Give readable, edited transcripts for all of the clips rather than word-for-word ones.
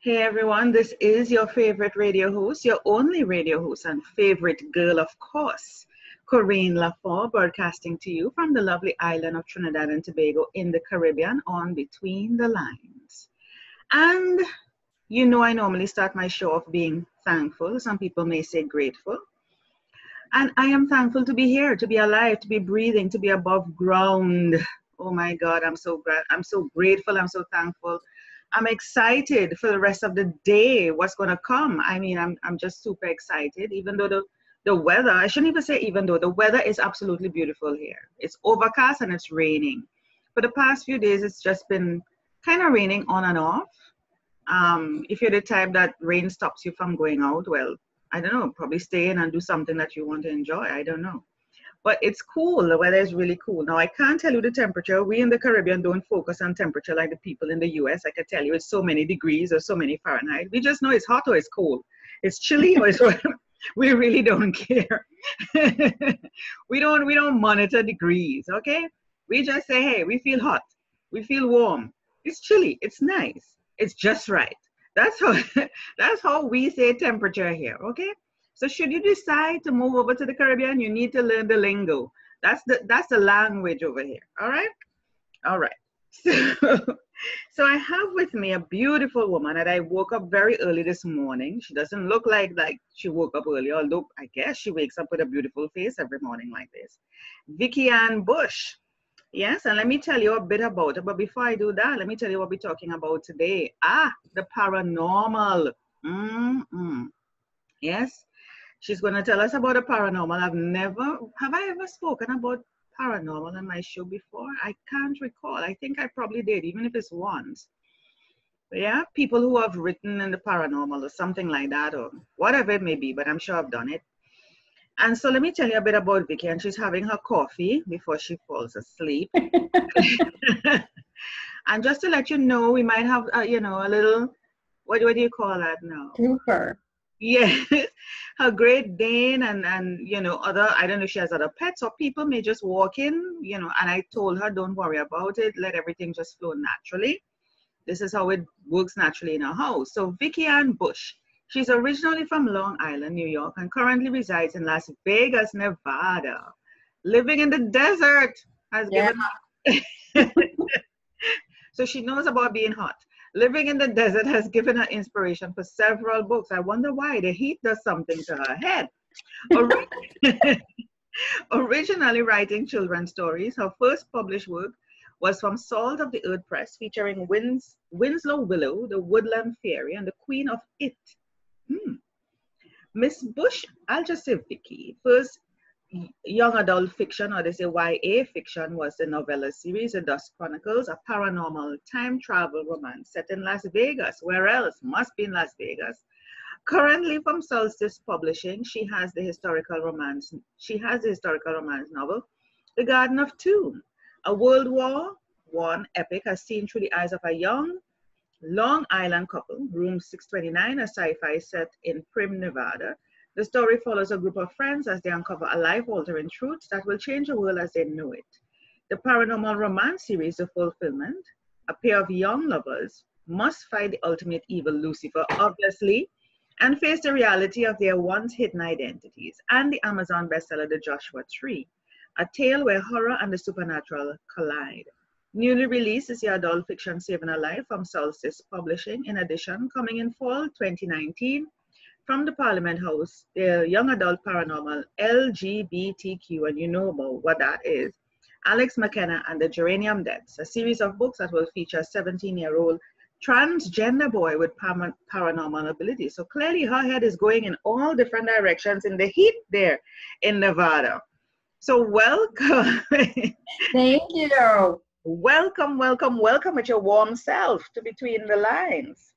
Hey everyone, this is your favorite radio host, your only radio host and favorite girl, of course, Corinne Lafont, broadcasting to you from the lovely island of Trinidad and Tobago in the Caribbean on Between the Lines. And you know, I normally start my show off being thankful. Some people may say grateful. And I am thankful to be here, to be alive, to be breathing, to be above ground. Oh my God, I'm so grateful, I'm so thankful. I'm excited for the rest of the day, what's going to come. I mean, I'm just super excited, even though the weather, I shouldn't even say even though, the weather is absolutely beautiful here. It's overcast and it's raining. For the past few days, it's just been kind of raining on and off. If you're the type that rain stops you from going out, well, I don't know, probably stay in and do something that you want to enjoy. I don't know. But it's cool. The weather is really cool. Now, I can't tell you the temperature. We in the Caribbean don't focus on temperature like the people in the US. I can tell you it's so many degrees or so many Fahrenheit. We just know it's hot or it's cold. It's chilly or it's we really don't care. we don't monitor degrees, okay? We just say, hey, we feel hot. We feel warm. It's chilly. It's nice. It's just right. That's how that's how we say temperature here, okay? So should you decide to move over to the Caribbean, you need to learn the lingo. That's the language over here. All right? All right. So I have with me a beautiful woman that I woke up very early this morning. She doesn't look like she woke up early, although I guess she wakes up with a beautiful face every morning like this. Vicky Ann Bush. Yes, and let me tell you a bit about it. But before I do that, let me tell you what we're talking about today. The paranormal. Yes, she's going to tell us about the paranormal. Have I ever spoken about paranormal on my show before? I can't recall. I think I probably did, even if it's once. But yeah, people who have written in the paranormal or something like that, or whatever it may be, but I'm sure I've done it. And so let me tell you a bit about Vicky, and she's having her coffee before she falls asleep. And just to let you know, we might have, a little, what do you call that now? Super. Yes, her Great Dane and other, I don't know if she has other pets or people may just walk in, and I told her, don't worry about it, let everything just flow naturally. This is how it works naturally in our house. So Vicky Ann Bush, she's originally from Long Island, New York, and currently resides in Las Vegas, Nevada. Living in the desert has given her, so she knows about being hot. Living in the desert has given her inspiration for several books. I wonder why. The heat does something to her head. Originally writing children's stories, her first published work was from Salt of the Earth Press, featuring Winslow Willow, the Woodland Fairy, and the Queen of It. Miss Bush, I'll just say Vicky, first young adult fiction, or they say YA fiction, was the novella series The Dust Chronicles, a paranormal time travel romance set in Las Vegas. Where else? Must be in Las Vegas. Currently from Solstice Publishing, she has the historical romance novel, The Garden of Tomb, a World War I epic as seen through the eyes of a young Long Island couple, Room 629, a sci-fi set in Prim, Nevada. The story follows a group of friends as they uncover a life-altering truth that will change the world as they know it. The paranormal romance series, The Fulfillment, a pair of young lovers must fight the ultimate evil, Lucifer, obviously, and face the reality of their once hidden identities. And the Amazon bestseller, The Joshua Tree, a tale where horror and the supernatural collide. Newly released is the adult fiction Saving a Life from Solstice Publishing. In addition, coming in fall 2019, from the Parliament House, the young adult paranormal LGBTQ, and you know about what that is, Alex McKenna and the Geranium Deaths, a series of books that will feature a 17-year-old transgender boy with paranormal abilities. So clearly her head is going in all different directions in the heat there in Nevada. So welcome. Thank you. Welcome with your warm self to Between the Lines.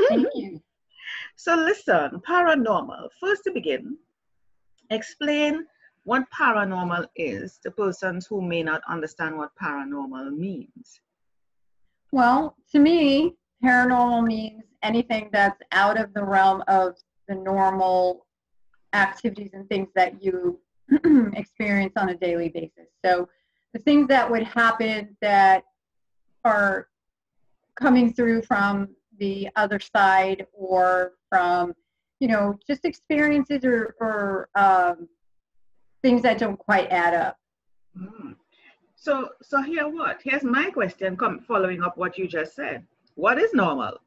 Thank you. So listen, paranormal. First to begin, explain what paranormal is to persons who may not understand what paranormal means. Well, to me, paranormal means anything that's out of the realm of the normal activities and things that you experience on a daily basis. So the things that would happen that are coming through from the other side, or from, just experiences or things that don't quite add up. Mm. So here's my question following up what you just said. What is normal?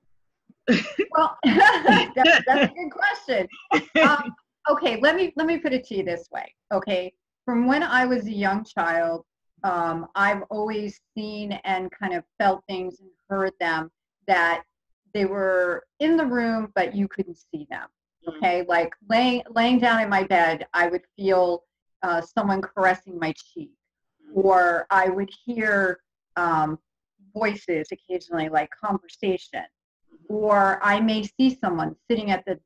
Well, that's a good question. Okay, let me put it to you this way. Okay, from when I was a young child, I've always seen and kind of felt things and heard them that they were in the room, but you couldn't see them. Okay, like laying down in my bed, I would feel someone caressing my cheek, or I would hear voices occasionally, like conversation, or I may see someone sitting at the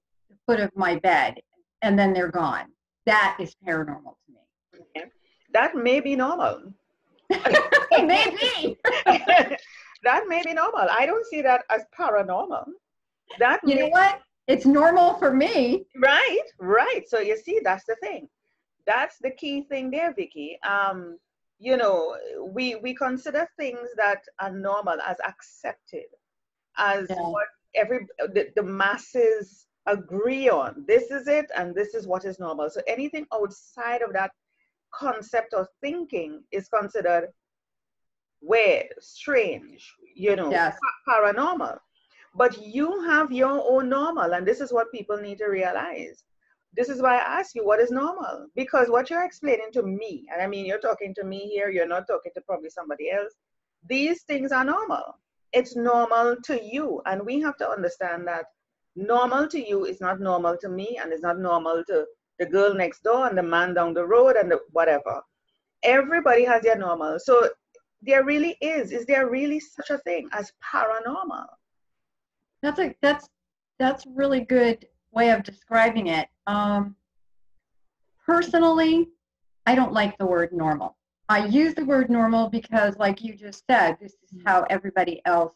foot of my bed and then they're gone. That is paranormal to me. Okay. That may be normal. Maybe. That may be normal. I don't see that as paranormal. You know what? It's normal for me. Right. So you see, that's the thing. That's the key thing there, Vicky. We consider things that are normal as accepted, as what the masses agree on. This is it, and this is what is normal. So anything outside of that concept or thinking is considered weird, strange, paranormal. But you have your own normal, and this is what people need to realize. This is why I ask you, what is normal? Because what you're explaining to me, and I mean, you're talking to me here, you're not talking to probably somebody else. These things are normal. It's normal to you. And we have to understand that normal to you is not normal to me, and it's not normal to the girl next door and the man down the road and whatever. Everybody has their normal. So there really is there really such a thing as paranormal? That's really good way of describing it. Personally, I don't like the word normal. I use the word normal because, like you just said, this is how everybody else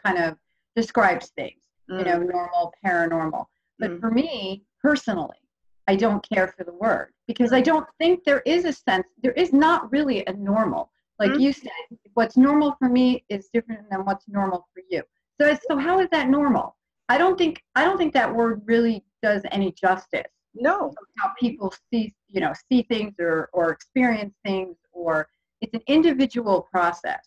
kind of describes things, normal, paranormal. But for me, personally, I don't care for the word, because I don't think there is not really a normal. Like you said, what's normal for me is different than what's normal for you. So how is that normal? I don't think that word really does any justice. No. How people see things or experience things, or it's an individual process.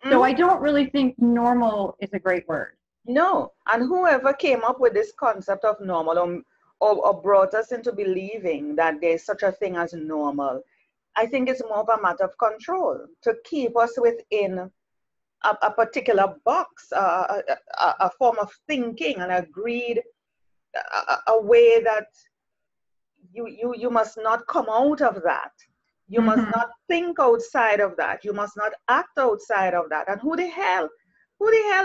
So I don't really think normal is a great word. No. And whoever came up with this concept of normal or brought us into believing that there's such a thing as normal, I think it's more of a matter of control, to keep us within a particular box, a form of thinking, an agreed a way that you must not come out of that. You must not think outside of that. You must not act outside of that. And who the hell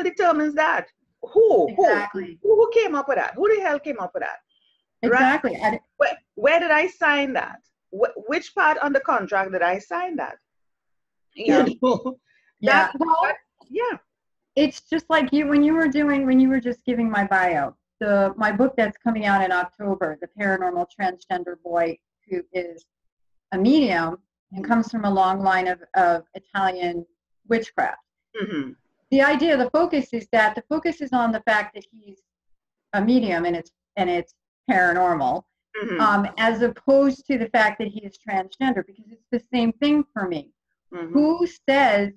determines that? Exactly. Who came up with that? Who the hell came up with that? Exactly. Right? Where did I sign that? Which part on the contract did I sign that? Yeah. Yeah. It's just like when you were just giving my bio. My book that's coming out in October, The Paranormal Transgender Boy Who Is a Medium and Comes from a Long Line of Italian Witchcraft. The idea, the focus is on the fact that he's a medium and it's paranormal, as opposed to the fact that he is transgender, because it's the same thing for me. Who says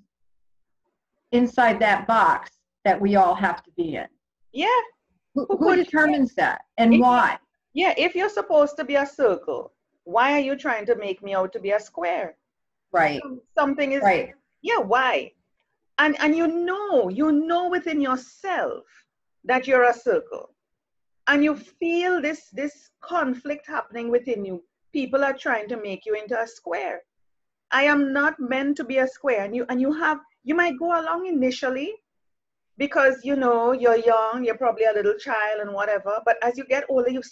inside that box that we all have to be in? Yeah. Who determines that, and why? Yeah, if you're supposed to be a circle, why are you trying to make me out to be a square? Right. Something is right. Yeah, why? And you know within yourself that you're a circle. And you feel this conflict happening within you. People are trying to make you into a square. I am not meant to be a square. And you might go along initially, because you're young, you're probably a little child and whatever, but as you get older, you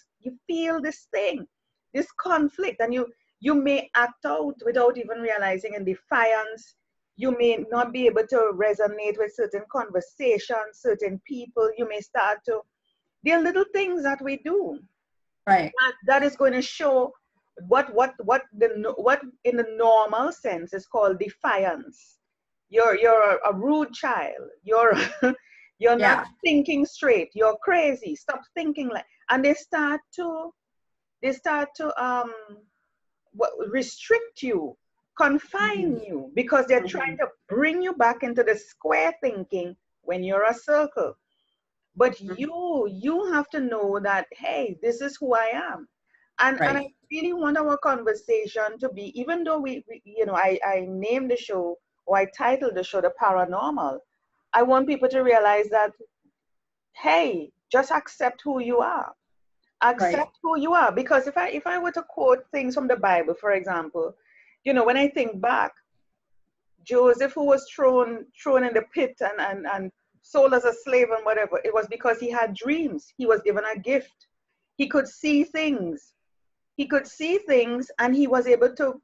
feel this thing, this conflict, and you may act out without even realizing, in defiance. You may not be able to resonate with certain conversations, certain people. You may start to, there are little things that we do, right, that is going to show what in the normal sense is called defiance. you're a rude child. You're not Yeah. thinking straight. You're crazy. Stop thinking like. And they start to restrict you, confine Mhm. you, because they're trying Mhm. to bring you back into the square thinking when you're a circle. But Mhm. you have to know that, hey, this is who I am. And I Right. really want our conversation to be, even though I named the show, or I titled the show The Paranormal. I want people to realize that, hey, just accept who you are. Right. Accept who you are. Because if I were to quote things from the Bible, for example, when I think back, Joseph, who was thrown in the pit and sold as a slave and whatever, it was because he had dreams. He was given a gift. He could see things. He could see things, and he was able to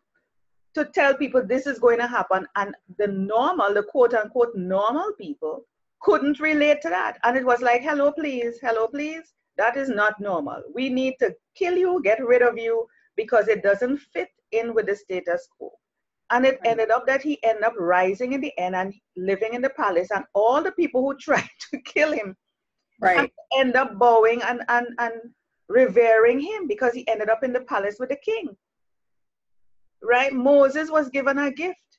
tell people this is going to happen. And the quote unquote normal people couldn't relate to that. And it was like, hello, please. That is not normal. We need to kill you, get rid of you, because it doesn't fit in with the status quo. And it Right. ended up that he ended up rising in the end and living in the palace. And all the people who tried to kill him had Right. to end up bowing and revering him, because he ended up in the palace with the king. Right? Moses was given a gift.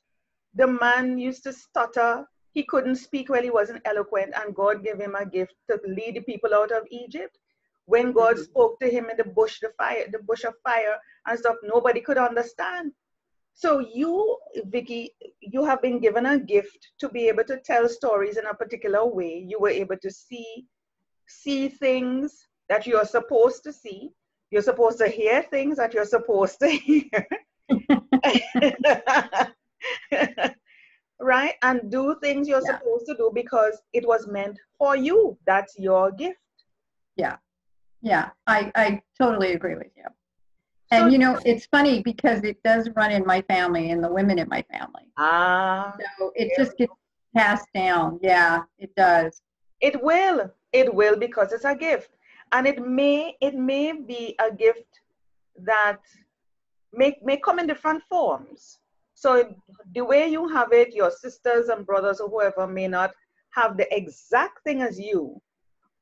The man used to stutter. He couldn't speak well, he wasn't eloquent, and God gave him a gift to lead the people out of Egypt. When God Mhm. spoke to him in the bush of fire and stuff, nobody could understand. So you, Vicky, you have been given a gift to be able to tell stories in a particular way. You were able to see things that you're supposed to see. You're supposed to hear things that you're supposed to hear. Right? And do things you're Yeah. supposed to do because it was meant for you. That's your gift. Yeah. Yeah. I totally agree with you. So, And it's funny because it does run in my family and the women in my family. ah, So it just gets passed down. Yeah, it does. it will because it's a gift. And it may be a gift that may come in different forms. So the way you have it, your sisters and brothers or whoever may not have the exact thing as you,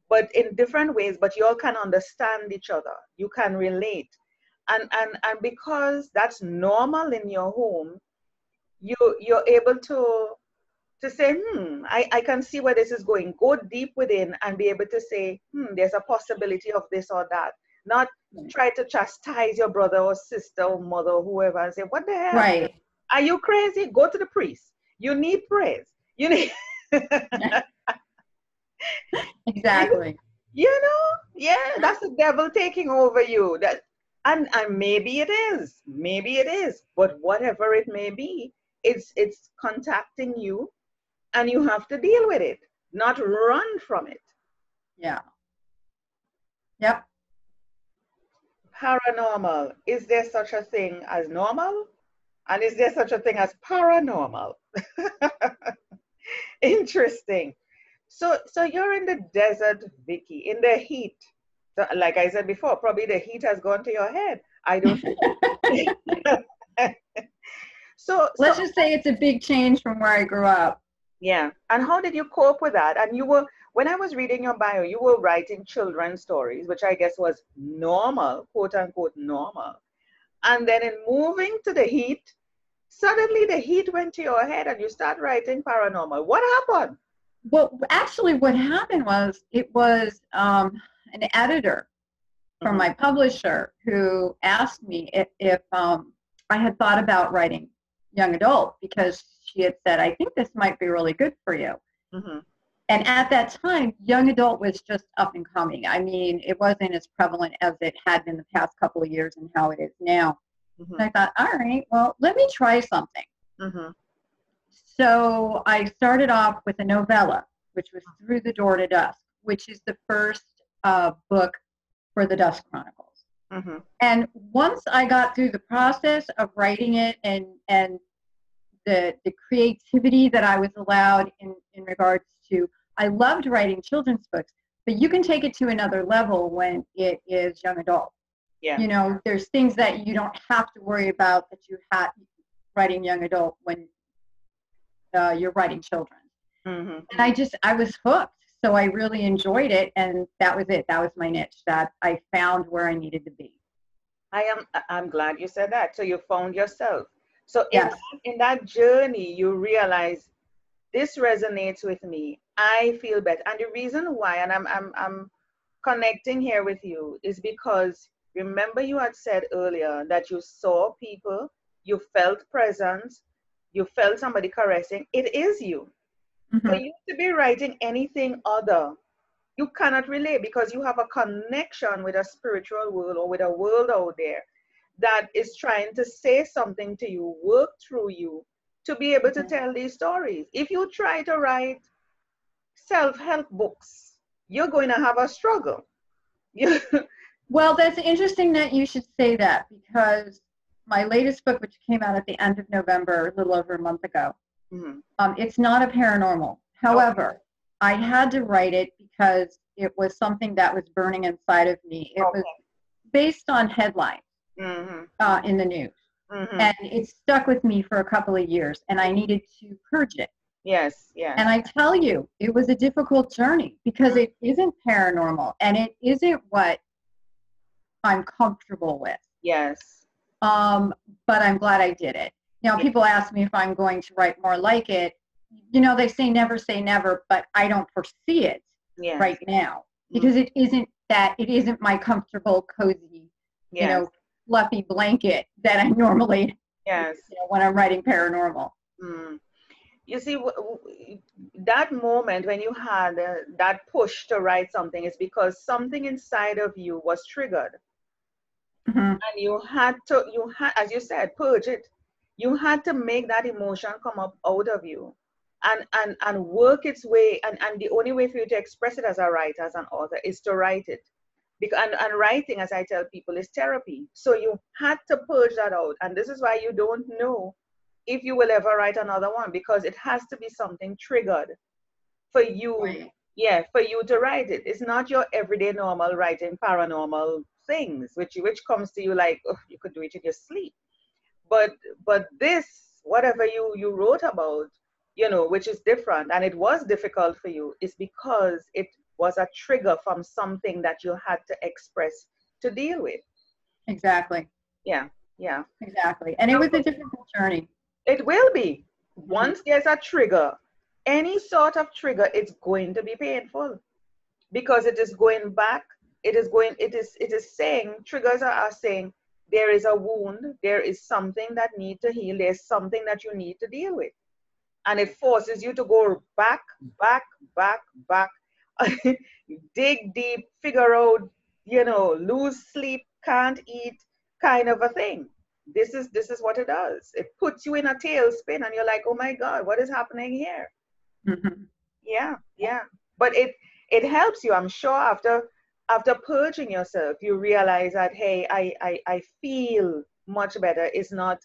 but in different ways, but you all can understand each other. You can relate. And because that's normal in your home, you're able to say, I can see where this is going. Go deep within and be able to say, there's a possibility of this or that. Not try to chastise your brother or sister or mother or whoever and say, what the hell? Right. Are you crazy? Go to the priest. You need praise. You need you, Exactly. yeah, that's the devil taking over you. And maybe it is. Maybe it is. But whatever it may be, it's contacting you, and you have to deal with it, not run from it. Yeah. Yep. Paranormal. Is there such a thing as normal? And is there such a thing as paranormal? Interesting. So you're in the desert, Vicky, in the heat. So, like I said before, probably the heat has gone to your head. I don't know. So Let's just say it's a big change from where I grew up. yeah. And how did you cope with that? And when I was reading your bio, you were writing children's stories, which I guess was normal, quote unquote normal. And then in moving to the heat, suddenly the heat went to your head and you start writing paranormal. What happened? Well, actually, what happened was it was an editor from Mm-hmm, my publisher who asked me if I had thought about writing young adult because she had said, I think this might be really good for you. mm-hmm, And at that time, young adult was just up and coming. I mean, it wasn't as prevalent as it had been the past couple of years and how it is now. mm-hmm, And I thought, all right, well, let me try something. mm-hmm, So I started off with a novella, which was Through the Door to Dusk, which is the first book for the Dusk Chronicles. mm-hmm. And once I got through the process of writing it and the creativity that I was allowed in regards to, I loved writing children's books, but you can take it to another level when it is young adult. Yeah. There's things that you don't have to worry about that you had writing young adult when you're writing children. Mm-hmm. And I was hooked. So I really enjoyed it. And that was it. That was my niche. That I found where I needed to be. I'm glad you said that. So you found yourself. So Yes. in that journey, you realize this resonates with me. I feel better. And the reason why, and I'm connecting here with you, is because remember you had said earlier that you saw people, you felt presence, you felt somebody caressing. It is you. For Mm-hmm. you to be writing anything other, you cannot relate because you have a connection with a spiritual world or with a world out there that is trying to say something to you, work through you to be able to Mm-hmm. tell these stories. If you try to write self-help books, you're going to have a struggle. Well, that's interesting that you should say that because my latest book, which came out at the end of November, a little over a month ago, Mhm. it's not a paranormal. Okay. However, I had to write it because it was something that was burning inside of me. It was Okay. based on headlines Mm-hmm. in the news. Mm-hmm. And it stuck with me for a couple of years, and I needed to purge it. Yes, yes. And I tell you, it was a difficult journey because it isn't paranormal and it isn't what I'm comfortable with. Yes. But I'm glad I did it. Now, Yes. people ask me if I'm going to write more like it. You know, they say never, but I don't foresee it Yes. right now because it isn't my comfortable, cozy, Yes. fluffy blanket that I normally, Yes. when I'm writing paranormal. Mm. You see, that moment when you had that push to write something is because something inside of you was triggered. Mm-hmm. And you had, as you said, purge it. You had to make that emotion come up out of you and work its way. And the only way for you to express it as a writer, as an author, is to write it. Because, and writing, as I tell people, is therapy. So you had to purge that out. And this is why you don't know if you will ever write another one, because it has to be something triggered for you, Right. yeah, for you to write it. It's not your everyday normal writing paranormal things, which comes to you like, oh, you could do it in your sleep. But this, whatever you wrote about, which is different, and it was difficult for you, is because it was a trigger from something that you had to express to deal with. Exactly. Yeah, yeah. Exactly. And it was a difficult journey. It will be. Mm-hmm. Once there's a trigger, any sort of trigger, it's going to be painful because it is going back. It is saying, triggers are saying there is a wound, there is something that needs to heal, there's something that you need to deal with. And it forces you to go back, back, back, back, dig deep, figure out, lose sleep, can't eat, kind of a thing. This is what it does. It puts you in a tailspin and you're like, oh my God, what is happening here? Mm-hmm. Yeah, yeah. But it helps you, I'm sure, after purging yourself, you realize that, hey, I feel much better. It's not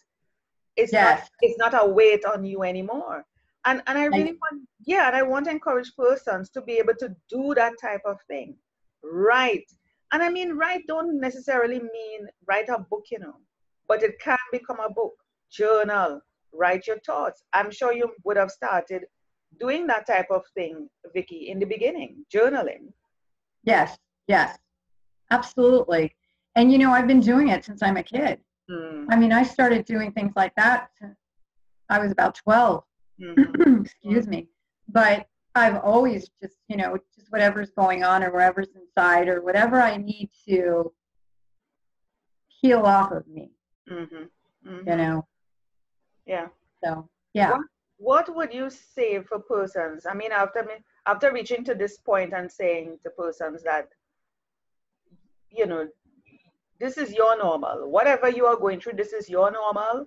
Yes. it's not a weight on you anymore. And I really want, yeah, and I want to encourage persons to be able to do that type of thing. Write. And I mean, write don't necessarily mean write a book, but it can become a book. Journal, write your thoughts. I'm sure you would have started doing that type of thing, Vicky, in the beginning, journaling. Yes. Yes. Absolutely. And I've been doing it since I'm a kid. Mm, I mean, I started doing things like that since I was about 12. mm-hmm, Excuse me. But I've always just whatever's going on or whatever's inside or whatever I need to heal off of me, mm-hmm, you mm-hmm. know. Yeah. So, yeah. What would you say for persons? I mean, after reaching to this point and saying to persons that, you know, this is your normal. Whatever you are going through, this is your normal,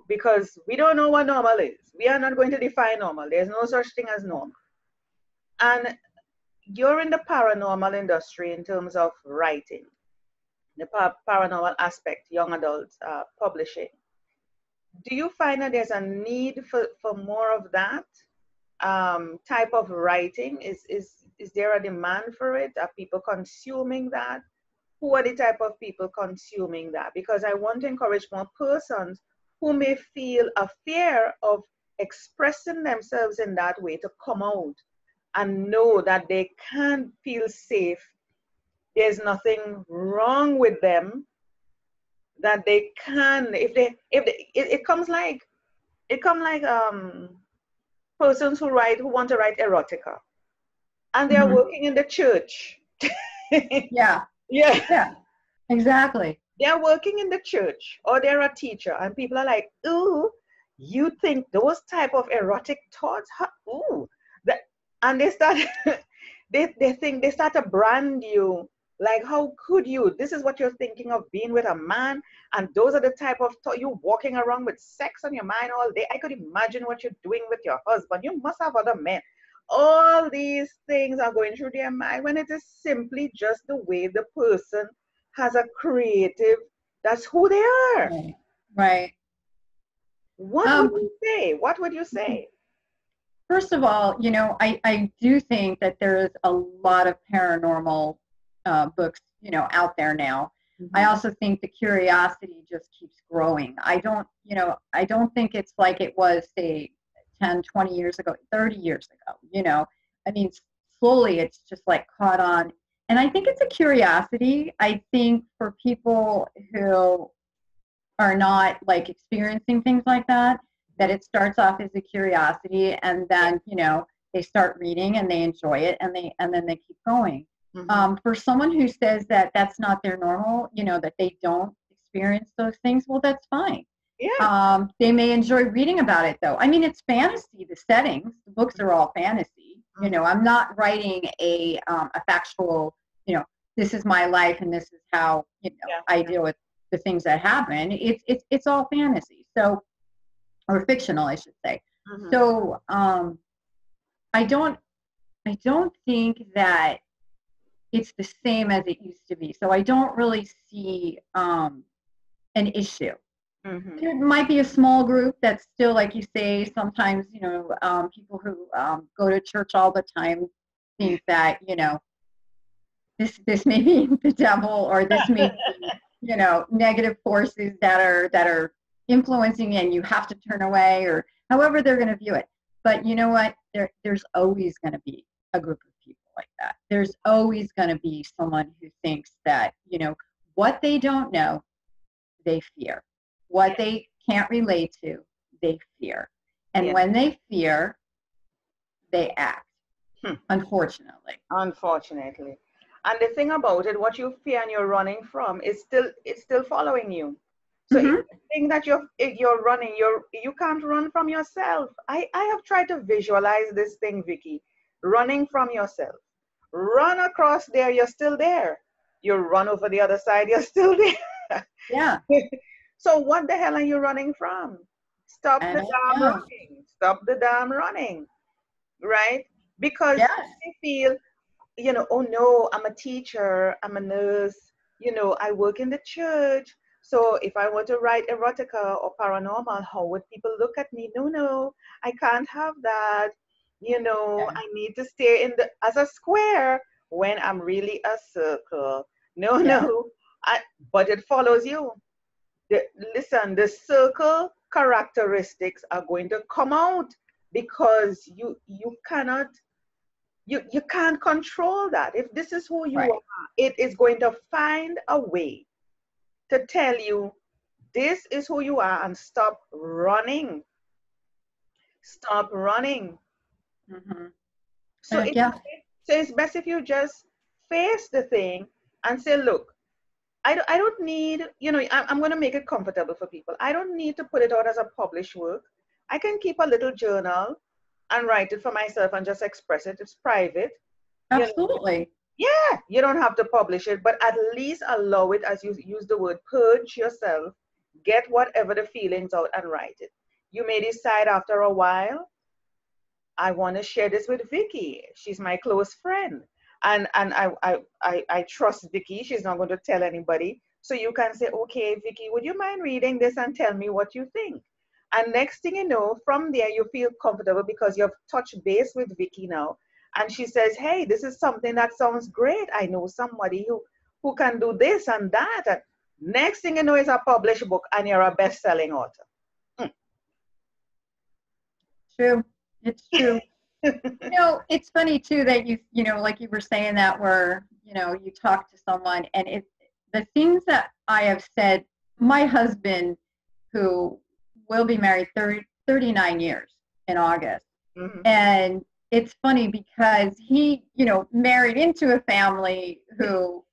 because we don't know what normal is. We are not going to define normal. There's no such thing as normal. And you're in the paranormal industry in terms of writing, the paranormal aspect, young adults publishing. Do you find that there's a need for more of that type of writing? Is there a demand for it? Are people consuming that? Who are the type of people consuming that? Because I want to encourage more persons who may feel a fear of expressing themselves in that way to come out and know that they can feel safe. There's nothing wrong with them. That they can, it comes like persons who want to write erotica, and they are Mhm. working in the church. Yeah. Yeah, Yeah. Exactly. they're working in the church or they're a teacher, and people are like, ooh, you think those type of erotic thoughts? Huh? Ooh, that, and they start, they think they start to brand you. Like, how could you? This is what you're thinking of, being with a man, and those are the type of thought, you walking around with sex on your mind all day. I could imagine what you're doing with your husband. You must have other men. All these things are going through their mind when it is simply just the way the person has a creative, that's who they are. Right. Right. What would Um, you say? What would you say? First of all, I do think that there is a lot of paranormal books, out there now. I Mhm. also think the curiosity just keeps growing. I don't think it's like it was, say, 10, 20 years ago, 30 years ago. I mean, slowly it's just like caught on. And I think it's a curiosity. I think for people who are not like experiencing things like that Mhm. it starts off as a curiosity, and Yeah. then they start reading and they enjoy it, and then they keep going. Mhm. For someone who says that that's not their normal, that they don't experience those things, well, that's fine. Yeah. They may enjoy reading about it, though. I mean, it's fantasy. The settings, the books are all fantasy. Mhm. I'm not writing a factual, this is my life and this is how Yeah. I deal with the things that happen. It's all fantasy. So, or fictional, I should say. Mhm. So, I don't I don't think that it's the same as it used to be. So I don't really see an issue. Mhm. There might be a small group that's still, like you say, sometimes, people who go to church all the time think that, this may be the devil, or this may be, negative forces that are influencing, and you have to turn away, or however they're going to view it. But you know what? There's always going to be a group of people like that. There's always going to be someone who thinks that, what they don't know, they fear. What Yeah. they can't relate to, they fear. And Yeah. when they fear, they act, Hmm. unfortunately. Unfortunately. And the thing about it, what you fear and you're running from is still, it's still following you. So if Hmm. you think that you're running, you can't run from yourself. I have tried to visualize this thing, Vicky. Running from yourself. Run across there, you're still there. You run over the other side, you're still there. Yeah. So what the hell are you running from? Stop I the don't damn know. running. Stop the damn running, right? Because Yes. I feel, oh no, I'm a teacher, I'm a nurse, I work in the church. So if I were to write erotica or paranormal, how would people look at me? No, no, I can't have that. Yeah. I need to stay in the as a square when I'm really a circle. No, Yeah. no. I, but it follows you. The, listen, the circle characteristics are going to come out because you cannot, you can't control that. If this is who you Right. are, it is going to find a way to tell you this is who you are, and stop running. Stop running. Hmm. So it's Yeah. so it's best if you just face the thing and say, look, I don't need, I'm going to make it comfortable for people. I don't need to put it out as a published work. I can keep a little journal and write it for myself and just express it. It's private. You know, Absolutely. yeah, you don't have to publish it, but at least allow it, as you use the word, purge yourself, get whatever the feelings out and write it. You may decide after a while, I want to share this with Vicky. She's my close friend. And I trust Vicky. She's not going to tell anybody. So you can say, okay, Vicky, would you mind reading this and tell me what you think? And next thing you know, from there you feel comfortable because you've touched base with Vicky now. And she says, hey, this is something that sounds great. I know somebody who can do this and that. And next thing you know, it's a published book and you're a best-selling author. Hmm. True. It's true. It's funny too that like you were saying that where, you talk to someone and the things that I have said, my husband, who will be married 39 years in August. Mm-hmm. And it's funny because he, married into a family who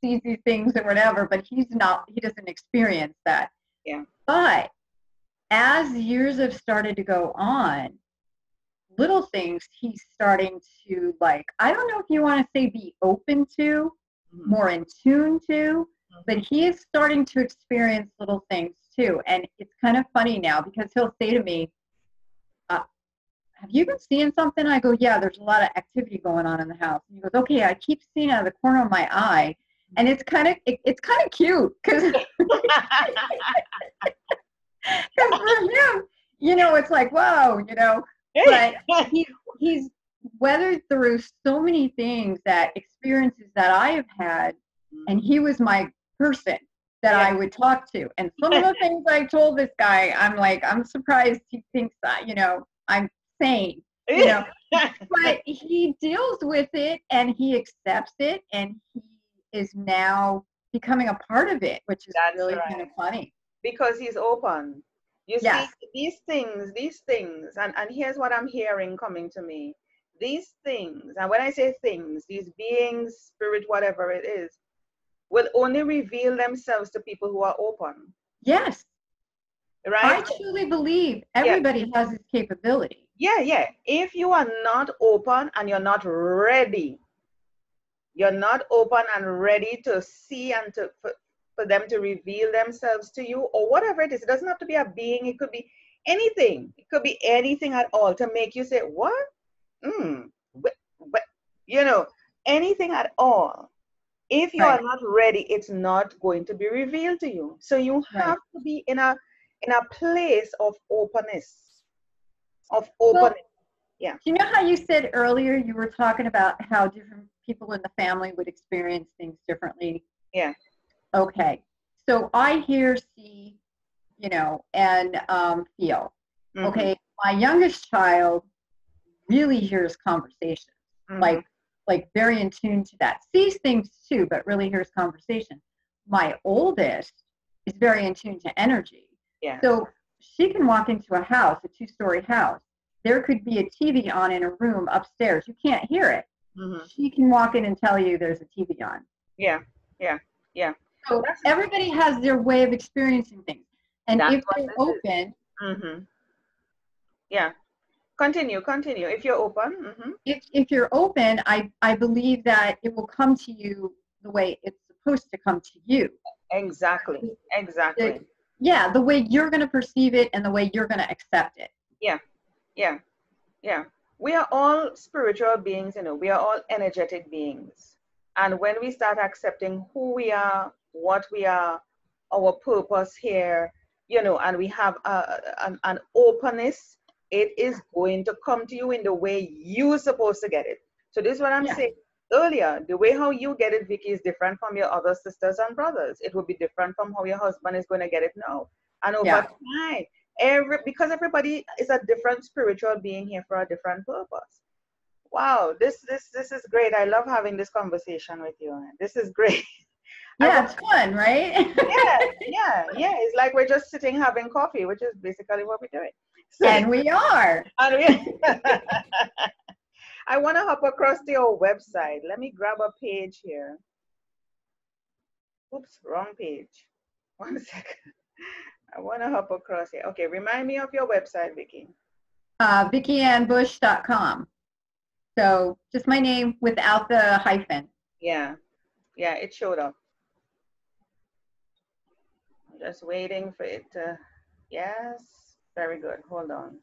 sees these things or whatever, but he doesn't experience that. Yeah. But as years have started to go on, little things he's starting to, like, I don't know if you want to say be open to, more in tune to, but he is starting to experience little things too. And it's kind of funny now because he'll say to me, have you been seeing something? I go, yeah, there's a lot of activity going on in the house. And he goes, okay, I keep seeing out of the corner of my eye. And it's kind of cute because for him, it's like, whoa, but he's weathered through so many things, experiences that I have had, and he was my person that I would talk to. And some of the things I told this guy, I'm like, I'm surprised he thinks that, I'm sane, but he deals with it and he accepts it, and he is now becoming a part of it, which is really kind of funny. Because he's open. You see, these things, and here's what I'm hearing coming to me. These things, and when I say things, these beings, spirit, whatever it is, will only reveal themselves to people who are open. Yes. Right? I truly believe everybody has this capability. Yeah. If you are not open and you're not ready, to see and for them to reveal themselves to you, or whatever it is. It doesn't have to be a being. It could be anything. It could be anything at all to make you say, what? Anything at all. If you are not ready, it's not going to be revealed to you. So you have to be in a place of openness. Well, yeah. Do you know how you said earlier you were talking about how different people in the family would experience things differently? Yeah. Okay. So I hear, see, and feel. Mm-hmm. Okay. My youngest child really hears conversation, like very in tune to that. Sees things too, but really hears conversation. My oldest is very in tune to energy. Yeah. So she can walk into a house, a 2-story house. There could be a TV on in a room upstairs. You can't hear it. Mm-hmm. She can walk in and tell you there's a TV on. Yeah. So everybody has their way of experiencing things. And if they're open. Mm-hmm. Yeah. Continue. If you're open. Mm-hmm. If you're open, I believe that it will come to you the way it's supposed to come to you. Exactly. The way you're going to perceive it and the way you're going to accept it. Yeah. We are all spiritual beings, we are all energetic beings. And when we start accepting who we are, what we are, our purpose here, and we have an openness, it is going to come to you in the way you're supposed to get it. So this is what I'm saying earlier. The way how you get it, Vicky, is different from your other sisters and brothers. It will be different from how your husband is going to get it now. And over time, because everybody is a different spiritual being here for a different purpose. Wow, this is great. I love having this conversation with you. This is great. Yeah, it's fun, right? yeah. It's like we're just sitting having coffee, which is basically what we're doing. So, and we are. I want to hop across to your website. Let me grab a page here. Oops, wrong page. 1 second. I want to hop across here. Okay, remind me of your website, Vicky. VickyAnnBush.com. So just my name without the hyphen. Yeah, it showed up. I'm just waiting for it to, yes, very good. Hold on.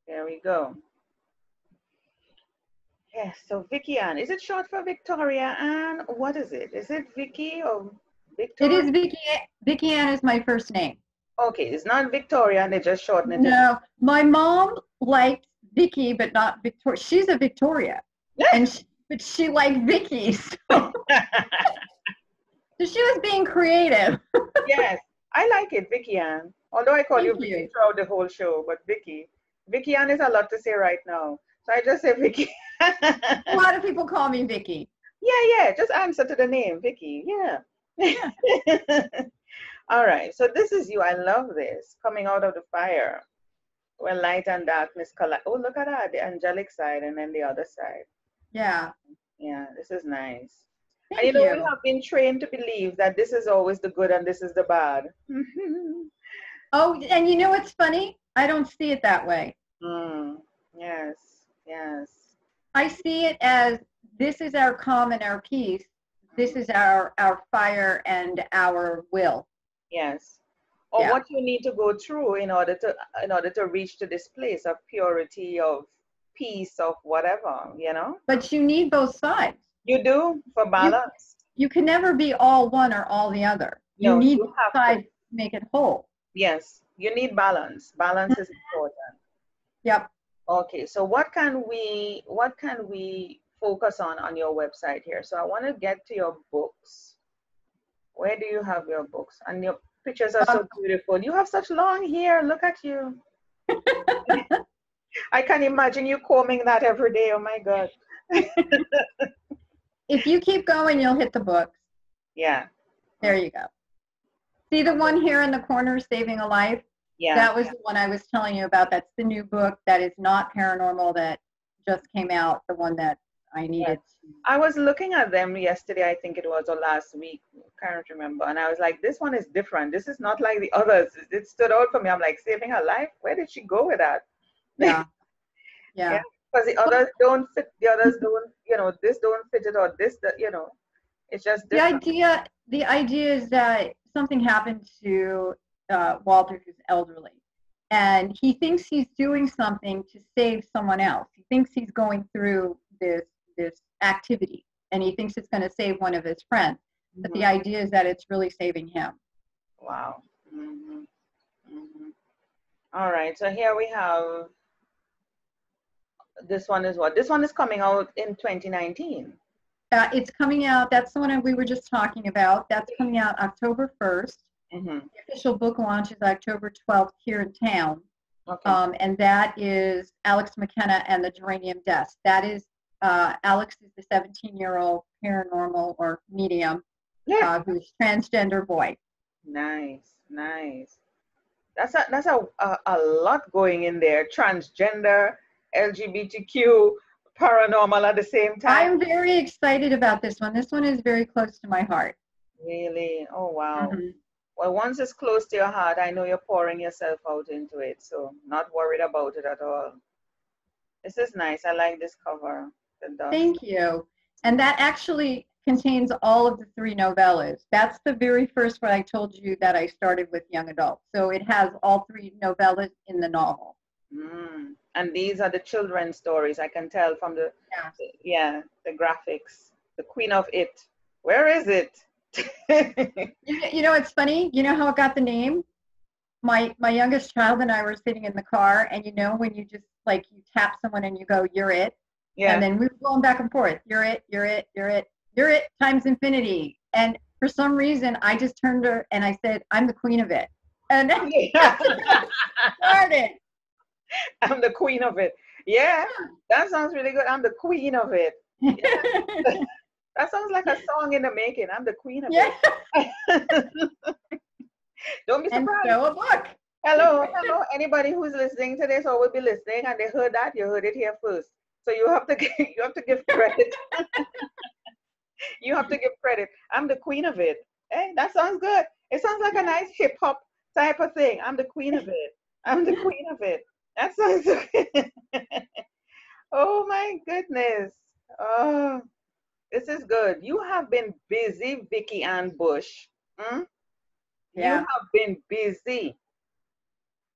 There we go. Yes, so Vicky Ann. Is it short for Victoria Ann? What is it? Is it Vicky or Victoria? It is Vicky. Vicky Ann is my first name. Okay, it's not Victoria, and they just shorten it. No, my mom liked Vicky, but not Victoria. She's a Victoria. And but she liked Vicky. So she was being creative. Yes, I like it, Vicky Ann. Although I call you Thank Vicky you. throughout the whole show, but Vicky. Vicky Ann is a lot to say right now. So I just say Vicky. A lot of people call me Vicky. Yeah, just answer to the name, Vicky. Yeah. Yeah. All right, so this is you. I love this. Coming out of the fire, where light and darkness collide. Oh, look at that, the angelic side and then the other side. Yeah. Yeah, this is nice. And Thank we you. have been trained to believe that this is always the good and this is the bad. Oh, and you know what's funny? I don't see it that way. Mm, yes, yes. I see it as this is our calm and our peace. This is our fire and our will. Yes. Or Yeah. what you need to go through in order to reach to this place of purity, of peace, of whatever, But you need both sides. You do for You balance. you can never be all one or all the other. You No, need you both have to. sides to make it whole. Yes, you need balance. Balance is important. Yep. Okay, so what can we focus on your website here? So I want to get to your books. Where do you have your books? And your pictures are so beautiful. You have such long hair. Look at you. I can imagine you combing that every day. Oh my God. If you keep going, you'll hit the books. Yeah. There you go. See the one here in the corner, Saving a Life? Yeah. That was the one I was telling you about. That's the new book that is not paranormal that just came out, the one that I needed. I was looking at them yesterday, I think it was, or last week. Can't remember. And I was like, this one is different. This is not like the others. It stood out for me. I'm like, Saving Her Life? Where did she go with that? Yeah. Yeah. Because the others don't fit. The others don't, this don't fit it, or this, it's just different. The idea is that something happened to Walter, who's elderly, and he thinks he's doing something to save someone else. He thinks he's going through this activity, and he thinks it's going to save one of his friends. But the idea is that it's really saving him. Wow. All right. So here we have. This one is what? This one is coming out in 2019. It's coming out. That's the one we were just talking about. That's coming out October 1st. The official book launch is October 12th here in town. Okay. And that is Alex McKenna and the Geranium Desk. That is, Alex is the 17-year-old paranormal or medium who's transgender boy. Nice. That's a lot going in there. Transgender, LGBTQ, paranormal at the same time. I'm very excited about this one. This one is very close to my heart. Really? Oh, wow. Well, once it's close to your heart, I know you're pouring yourself out into it. So not worried about it at all. This is nice. I like this cover. Thank you. And that actually contains all of the 3 novellas. That's the very first one I told you that I started with young adults. So it has all 3 novellas in the novel. And these are the children's stories. I can tell from the graphics. The Queen of It. Where is it? You know, it's funny. You know how it got the name? My youngest child and I were sitting in the car, and when you just you tap someone and you go, "You're it," and then we were going back and forth. You're it. You're it. You're it. You're it times infinity. And for some reason, I just turned to her and I said, "I'm the queen of it." And started. I'm the queen of it. Yeah, that sounds really good. I'm the queen of it. Yeah. That sounds like a song in the making. I'm the queen of it. Don't be surprised. And so a book. Hello. Anybody who's listening to this or will be listening and they heard that, you heard it here first. So you have to give credit. You have to give credit. I'm the queen of it. Hey, that sounds good. It sounds like a nice hip hop type of thing. I'm the queen of it. I'm the queen of it. That sounds good. Oh my goodness. Oh, this is good. You have been busy, Vicky Ann Bush. You have been busy.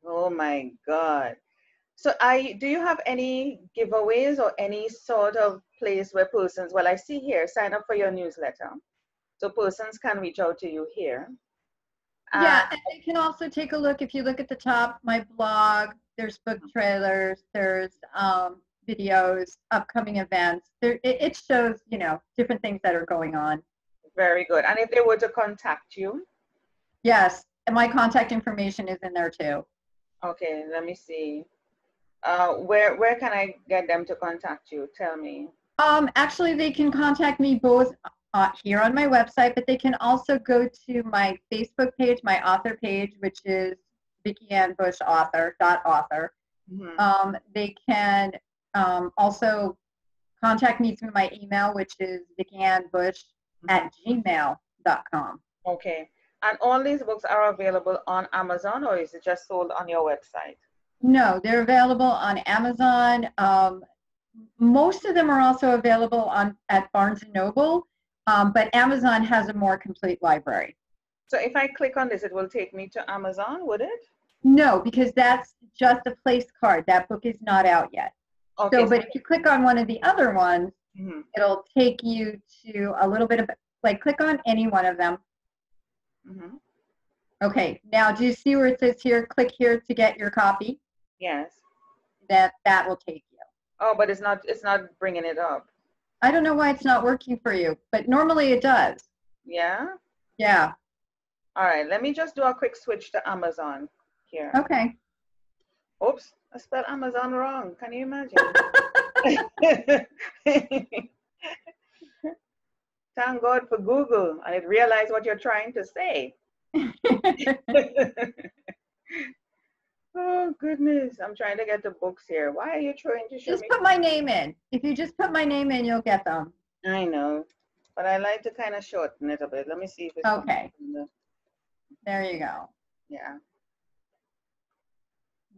Oh my God. So do you have any giveaways or any sort of place where persons, well, I see here, sign up for your newsletter. So persons can reach out to you here. Yeah, and they can also take a look. If you look at the top, my blog, there's book trailers, there's videos, upcoming events. It shows, you know, different things that are going on. Very good. And if they were to contact you? Yes, and my contact information is in there too. Okay, let me see. Where can I get them to contact you? Tell me. Actually, they can contact me both here on my website, but they can also go to my Facebook page, my author page, which is Vicki Ann Bush author. Mm-hmm. They can also contact me through my email, which is vickiannbush@gmail.com. Okay. And all these books are available on Amazon, or is it just sold on your website? No, they're available on Amazon. Most of them are also available at Barnes & Noble, but Amazon has a more complete library. So if I click on this, it will take me to Amazon, would it? No, because that's just a place card. That book is not out yet. Okay. So, but if you click on one of the other ones, Mm-hmm. it'll take you to a little bit of, like, click on any one of them. Mm-hmm. Okay, now do you see where it says here, click here to get your copy? Yes. That will take you. Oh, but it's not bringing it up. I don't know why it's not working for you, but normally it does. Yeah? Yeah. All right, let me just do a quick switch to Amazon here. Okay. Oops, I spelled Amazon wrong. Can you imagine? Thank God for Google. I realize what you're trying to say. Oh, goodness. I'm trying to get the books here. Why are you trying to show Just me? put my name in. If you just put my name in, you'll get them. I know, but I like to kind of shorten it a bit. Let me see if it's okay. There you go. Yeah.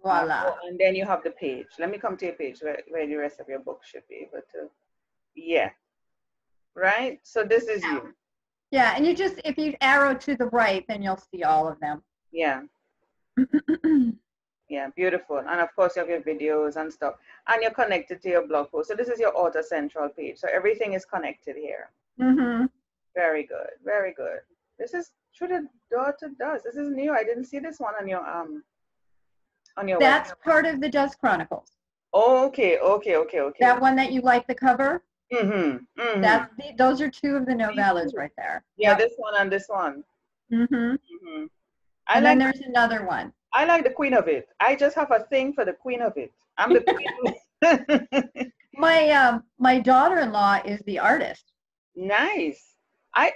Voila. Oh, and then you have the page. Let me come to your page where the rest of your book should be able to. Yeah. Right? So this is you. Yeah, and you just, if you arrow to the right, then you'll see all of them. Yeah. Yeah, beautiful. And of course, you have your videos and stuff. And you're connected to your blog post. So this is your Author Central page. So everything is connected here. Mm-hmm. Very good. Very good. This is True the Daughter Does. This is new. I didn't see this one on your That's website. part of the Dust Chronicles. Oh, okay. That one that you like the cover? Mm-hmm. Mm-hmm. Those are two of the novellas right there. Yeah, yep. This one and this one. Mm-hmm. Mm-hmm. And then there's another one. I like the Queen of It. I just have a thing for the Queen of It. I'm the Queen of It. My daughter-in-law is the artist. Nice. I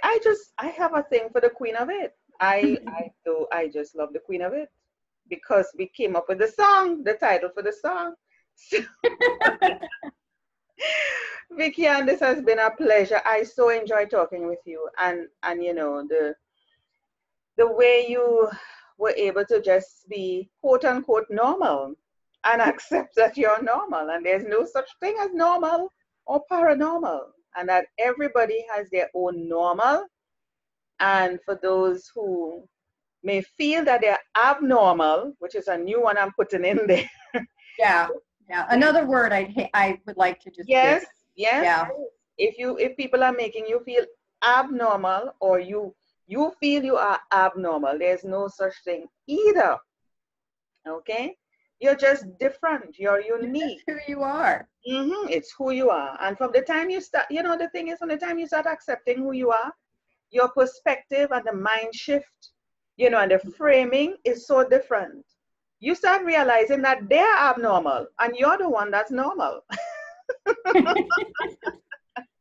have a thing for the Queen of It. I just love the Queen of It because we came up with the song, the title for the song. Vicki Ann, this has been a pleasure. I so enjoy talking with you, and you know the way you were able to just be quote unquote normal and accept that you're normal and there's no such thing as normal or paranormal, and that everybody has their own normal. And for those who may feel that they're abnormal, which is a new one I'm putting in there. Yeah. Another word I would like to just yes. Yeah. If people are making you feel abnormal, or you feel you are abnormal, there's no such thing either. Okay? You're just different. You're unique. It's who you are. Mm-hmm. It's who you are. And from the time you start, the thing is, from the time you start accepting who you are, your perspective and the mind shift, and the framing is so different. You start realizing that they're abnormal and you're the one that's normal.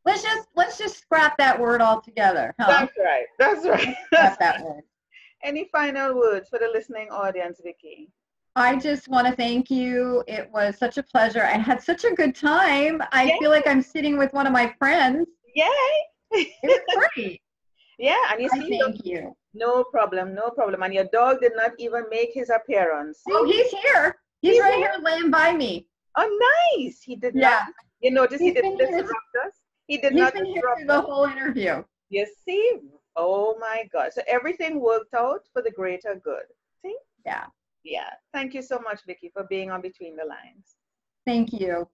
Let's just scrap that word altogether. Huh? That's right. Scrap that word. Any final words for the listening audience, Vicki? I just want to thank you. It was such a pleasure. I had such a good time. I feel like I'm sitting with one of my friends. Yay! It was great. Yeah, and you see, thank you. No problem. And your dog did not even make his appearance. See? Oh, he's here. He's right here laying by me. Oh, nice. He did not. You notice he didn't disrupt us? He did not disrupt us. He's been here through the whole interview. You see? Oh, my God. So everything worked out for the greater good. See? Yeah. Yeah. Thank you so much, Vicki, for being on Between the Lines. Thank you.